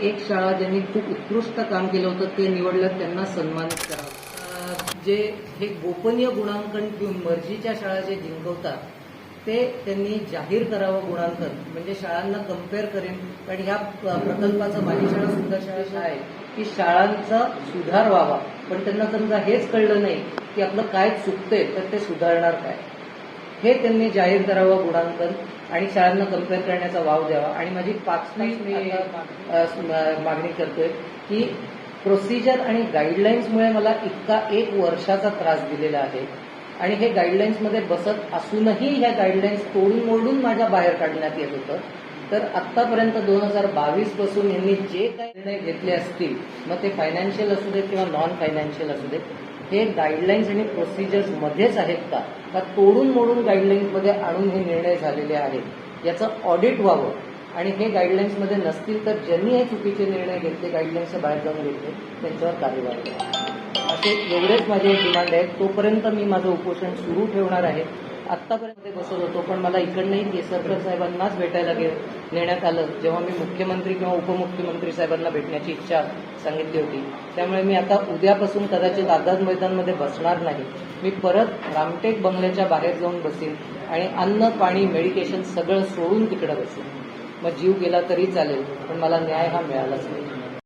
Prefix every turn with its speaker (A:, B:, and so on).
A: एक शाळा ज्यांनी खूप उत्कृष्ट काम केलं होतं ते निवडलं, त्यांना सन्मानित करावं. जे हे गोपनीय गुणांकन मर्जीच्या शाळा जे जिंकवतात ते त्यांनी जाहीर करावं गुणांकन, म्हणजे शाळांना कम्पेअर करेन. कारण ह्या प्रकल्पाचं माझी शाळा सुद्धा शाळा आहे की शाळांचा सुधार व्हावा, पण त्यांना समजा हेच कळलं नाही की आपलं काय चुकतंय तर ते सुधारणार काय, हे त्यांनी जाहीर करावं गुणांकन आणि शाळांना कम्पेअर करण्याचा वाव द्यावा. आणि माझी पाचवी मागणी करतोय की प्रोसिजर आणि गाईडलाईन्समुळे मला इतका 1 वर्षाचा त्रास दिलेला आहे आणि हे गाईडलाईन्समध्ये बसत असूनही ह्या गाईडलाईन्स तोडून मोडून माझ्या बाहेर काढण्यात येत होतं. तर आत्तापर्यंत 2022 पासून यांनी जे काही निर्णय घेतले असतील, मग ते फायनान्शियल असू देत किंवा नॉन फायनान्शियल असू देत, हे गाईडलाईन्स आणि प्रोसिजर्स मध्येच आहेत का तोडून मोडून गाईडलाईन्समध्ये आणून हे निर्णय झालेले आहेत, याचं ऑडिट व्हावं. आणि हे गाईडलाईन्समध्ये नसतील तर ज्यांनी हे चुकीचे निर्णय घेतले, गाईडलाईन्सच्या बाहेर जाऊन घेतले, त्यांच्यावर कार्यवाही करावी. असे एवढेच माझे डिमांड आहेत. तोपर्यंत मी माझं उपोषण सुरू ठेवणार आहे. आत्तापर्यंत बसत होतो, पण मला इकडनंही केसरकर साहेबांनाच भेटायला नेण्यात आलं जेव्हा मी मुख्यमंत्री किंवा उपमुख्यमंत्री साहेबांना भेटण्याची इच्छा सांगितली होती. त्यामुळे मी आता उद्यापासून कदाचित आझाद मैदानमध्ये बसणार नाही. मी परत रामटेक बंगल्याच्या बाहेर जाऊन बसेन आणि अन्न, पाणी, मेडिकेशन सगळं सोडून तिकडे बसेन. मग जीव गेला तरी चालेल, पण मला न्याय हा मिळालाच नाही.